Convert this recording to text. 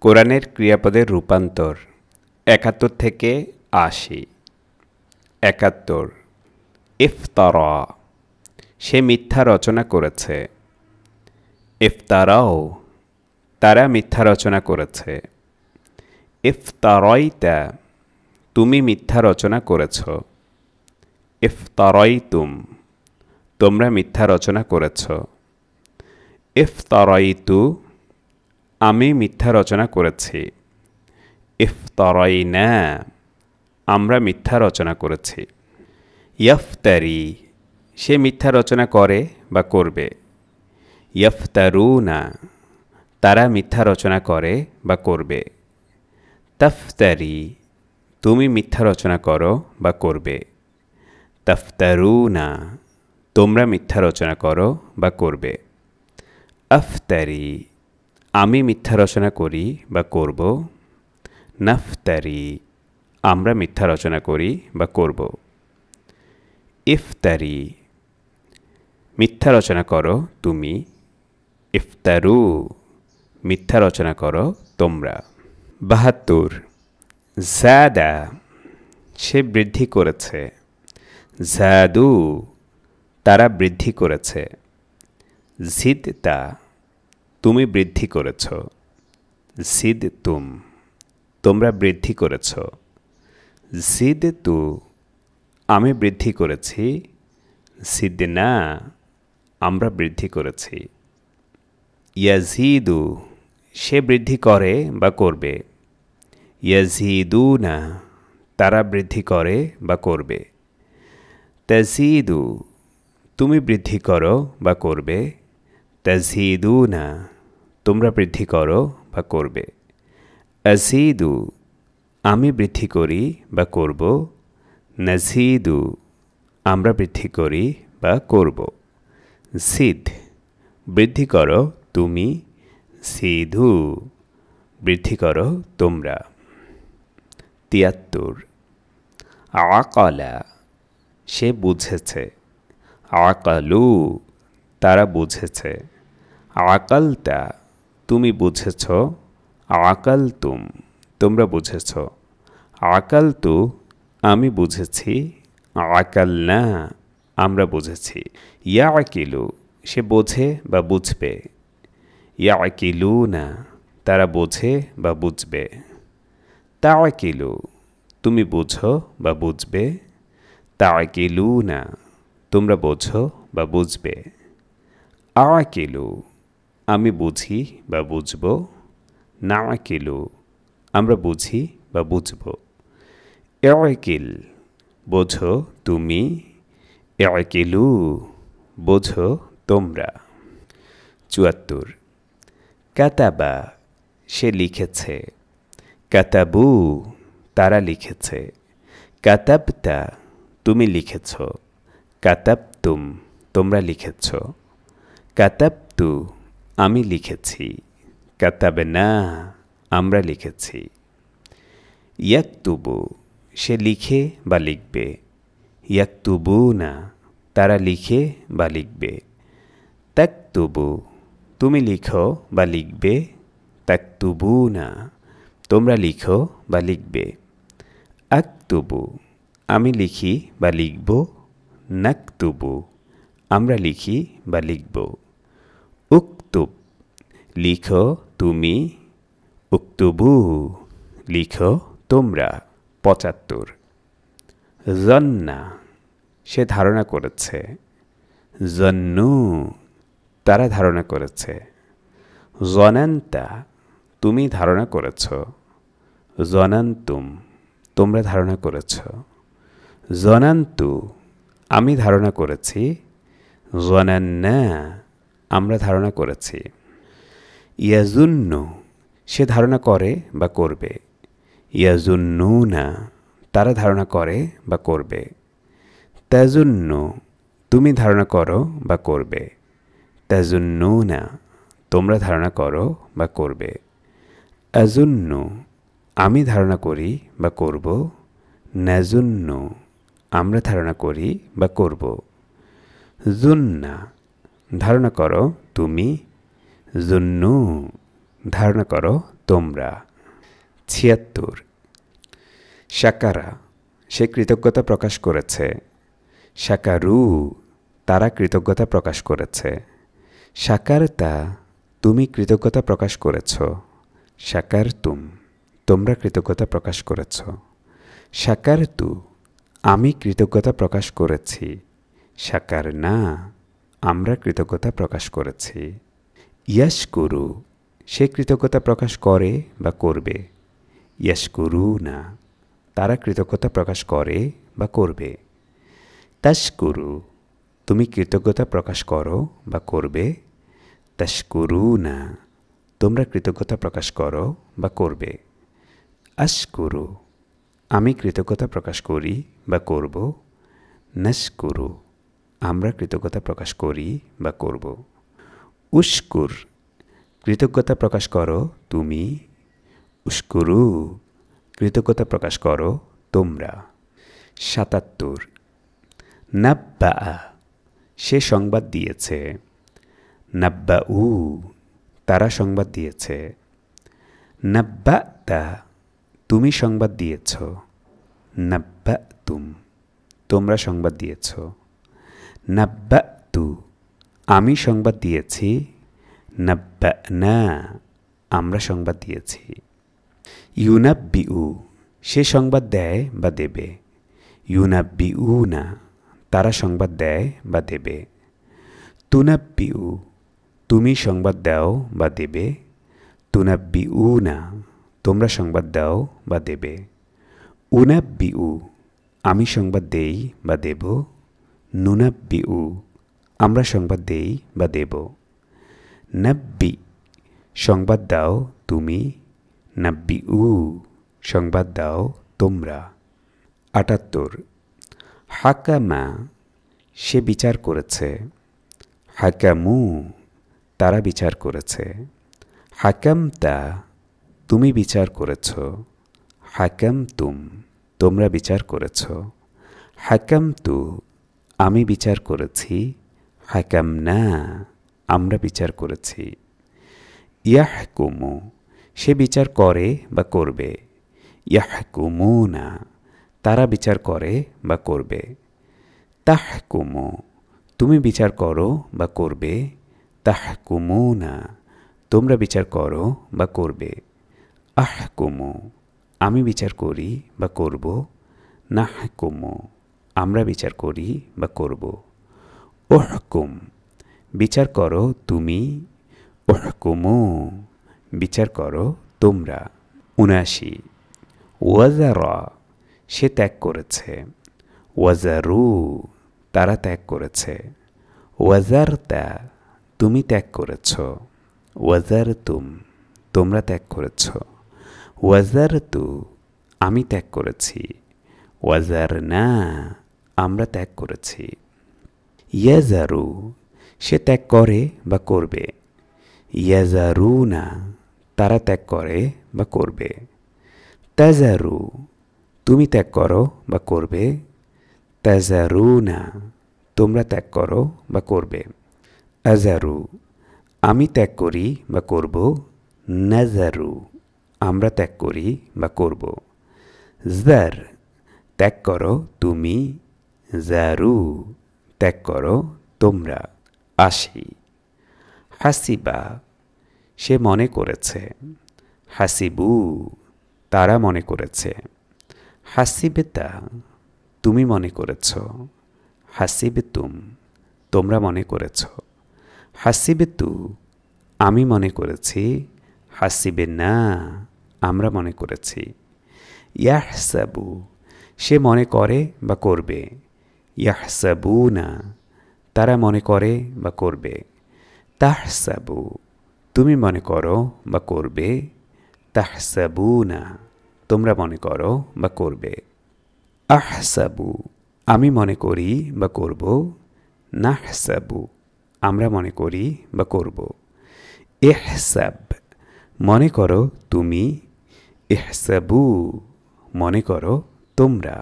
কোরআনের ক্রিয়াপদের রূপান্তর ৭১ থেকে ৮০। ৭১ ইফতারা, সে মিথ্যা রচনা করেছে। ইফতারাও, তারা মিথ্যা রচনা করেছে। ইফতারাইতা, তুমি মিথ্যা রচনা করেছ। ইফতারাইতুম, তোমরা মিথ্যা রচনা করেছ। ইফতারাইতু, আমি মিথ্যা রচনা করেছি। ইফতারাইনা, আমরা মিথ্যা রচনা করেছি। ইফতারি, সে মিথ্যা রচনা করে বা করবে। ইফতারুনা, তারা মিথ্যা রচনা করে বা করবে। তাফতারি, তুমি মিথ্যা রচনা করো বা করবে। তাফতারুনা, তোমরা মিথ্যা রচনা করো বা করবে। আফতারি, আমি মিথ্যা রচনা করি বা করব। নাফতারি, আমরা মিথ্যা রচনা করি বা করব। ইফতারি, মিথ্যা রচনা করো তুমি। ইফতারু, মিথ্যা রচনা করো তোমরা। ৭২ জাদা, সে বৃদ্ধি করেছে। জাদু, তারা বৃদ্ধি করেছে। জিদতা, তুমি বৃদ্ধি করেছ। জিদতুম, তোমরা বৃদ্ধি করেছ। জিদতু, আমি বৃদ্ধি করেছি। জিদনা, আমরা বৃদ্ধি করেছি। ইয়াজিদু, সে বৃদ্ধি করে বা করবে। ইয়াজিদুনা, তারা বৃদ্ধি করে বা করবে। তাজিদু, তুমি বৃদ্ধি করো বা করবে। তাজিদুনা, তোমরা বৃদ্ধি করো বা করবে। আজিদু, আমি বৃদ্ধি করি বা করব। নাজিদু, আমরা বৃদ্ধি করি বা করব। জিদ, বৃদ্ধি করো তুমি। জিদু, বৃদ্ধি করো তোমরা। ৭৩ আকালা, সে বুঝেছে। আকালু, তারা বুঝেছে। আকালতা, তুমি বুঝেছ। আকালতুম, তোমরা বুঝেছ। আকালতু, আমি বুঝেছি। আকালনা, আমরা বুঝেছি। ইয়াকিলু, সে বোঝে বা বুঝবে। ইয়াকিলুনা, তারা বোঝে বা বুঝবে। তাওয়াকিলু, তুমি বুঝো বা বুঝবে। তাওয়াকিলুনা, তোমরা বোঝো বা বুঝবে। আওয়াকিলু, আমি বুঝি বা বুঝব। নাওয়াকিলু, আমরা বুঝি বা বুঝব। ইয়াকিল, বোঝো তুমি। ইয়াকিলু, বোঝো তোমরা। ৭৪ কাতাবা, সে লিখেছে। কাতাবু, তারা লিখেছে। কাতাবতা, তুমি লিখেছ। কাতাবতুম, তোমরা লিখেছ। কাতাবতু, আমি লিখেছি। কাতাবনা, আমরা লিখেছি। ইয়াকতুবু, সে লিখে বা লিখবে। ইয়াকতুবুনা, তারা লিখে বা লিখবে। তাকতুবু, তুমি লিখো বা লিখবে। তাকতুবুনা, তোমরা লিখো বা লিখবে। আকতুবু, আমি লিখি বা লিখব। নাকতুবু, আমরা লিখি বা লিখব। উকতুব, লিখো তুমি। উকতুবু, লিখো তোমরা। ৭৫ জন্না, সে ধারণা করেছে। জন্নু, তারা ধারণা করেছে। জনান্তা, তুমি ধারণা করেছ। জনান্তুম, তোমরা ধারণা করেছ। জনান্তু, আমি ধারণা করেছি। জনান্না, আমরা ধারণা করেছি। ইয়াজুন্নু, সে ধারণা করে বা করবে। ইয়াজুন্নুনা, তারা ধারণা করে বা করবে। তাজুন্নু, তুমি ধারণা করো বা করবে। তাজুন্নুনা, তোমরা ধারণা করো বা করবে। আজুন্নু, আমি ধারণা করি বা করব। নাজুন্নু, আমরা ধারণা করি বা করব। জুন্না, ধারণা করো তুমি। জুন্নু, ধারণা করো তোমরা। ৭৬ শাকারা সে কৃতজ্ঞতা প্রকাশ করেছে। শাকারু তারা কৃতজ্ঞতা প্রকাশ করেছে। শাকারতা তুমি কৃতজ্ঞতা প্রকাশ করেছ। শাকারতুম তোমরা কৃতজ্ঞতা প্রকাশ করেছ। শাকারতু আমি কৃতজ্ঞতা প্রকাশ করেছি। শাকারনা আমরা কৃতজ্ঞতা প্রকাশ করেছি। ইয়াশকুরু সে কৃতজ্ঞতা প্রকাশ করে বা করবে। ইয়াশকুরুনা তারা কৃতজ্ঞতা প্রকাশ করে বা করবে। তাশকুরু তুমি কৃতজ্ঞতা প্রকাশ করো বা করবে। তাশকুরুনা তোমরা কৃতজ্ঞতা প্রকাশ করো বা করবে। আশকুরু আমি কৃতজ্ঞতা প্রকাশ করি বা করব। নাশকুরু আমরা কৃতজ্ঞতা প্রকাশ করি বা করব। উশকুর কৃতজ্ঞতা প্রকাশ করো তুমি। উশকুরু কৃতজ্ঞতা প্রকাশ করো তোমরা। ৭৭ নাব্বা সে সংবাদ দিয়েছে। নাব্বাউ তারা সংবাদ দিয়েছে। নাব্বাতা তুমি সংবাদ দিয়েছ। নাব্বাতুম তোমরা সংবাদ দিয়েছ। নাব্বাতু আমি সংবাদ দিয়েছি। নাব্বানা আমরা সংবাদ দিয়েছি। ইউনাব্বিউ সে সংবাদ দেয় বা দেবে। ইউনাব্বিউনা তারা সংবাদ দেয় বা দেবে। তুনাব্বিউ তুমি সংবাদ দাও বা দেবে। তুনাব্বিউনা তোমরা সংবাদ দাও বা দেবে। উনাব্বিউ আমি সংবাদ দেই বা দেব। নুনাব্বিউ আমরা সংবাদ দেই বা দেব। নাব্বি সংবাদ দাও তুমি। নাব্বিউ সংবাদ দাও তোমরা। ৭৮ হাকামা সে বিচার করেছে। হাকামু তারা বিচার করেছে। হাকামতা তুমি বিচার করেছ। হাকামতুম তোমরা বিচার করেছ। হাকামতু আমি বিচার করেছি। হাকামনা আমরা বিচার করেছি। ইয়াহকুমু সে বিচার করে বা করবে। ইয়াহকুমুনা তারা বিচার করে বা করবে। তাহকুমু তুমি বিচার করো বা করবে। তাহকুমুনা তোমরা বিচার করো বা করবে। আহকুমু আমি বিচার করি বা করব। নাহকুমু আমরা বিচার করি বা করব। উহকুম বিচার করো তুমি। উহকুমু বিচার করো তোমরা। ৭৯ ওয়াজারা সে ত্যাগ করেছে। ওয়াজারু তারা ত্যাগ করেছে। ওয়াজারতা তুমি ত্যাগ করেছ। ওয়াজারতুম তোমরা ত্যাগ করেছ। ওয়াজারতু আমি ত্যাগ করেছি। ওয়াজারনা আমরা ত্যাগ করেছি। ইয়াজারু সে ত্যাগ করে বা করবে। ইয়াজারুনা তারা ত্যাগ করে বা করবে। তাজারু তুমি ত্যাগ করো বা করবে। তাজারুনা তোমরা ত্যাগ করো বা করবে। আজারু আমি ত্যাগ করি বা করব। নাজারু আমরা ত্যাগ করি বা করব। জার ত্যাগ করো তুমি। জারু ত্যাগ করো তোমরা। ৮০ হাসিবা সে মনে করেছে। হাসিবু তারা মনে করেছে। হাসিবেতা তুমি মনে করেছ। হাসিবেতুম তোমরা মনে করেছ। হাসিবেতু আমি মনে করেছি। হাসিবে না আমরা মনে করেছি। ইয়াহসাবু সে মনে করে বা করবে। ইয়াহসাবুনা তারা মনে করে বা করবে। তাহসাবু তুমি মনে করো বা করবে। তাহসাবুনা তোমরা মনে করো বা করবে। আহসাবু আমি মনে করি বা করব। নাহসাবু আমরা মনে করি বা করব। ইহসাব মনে করো তুমি। ইহসাবু মনে করো তোমরা।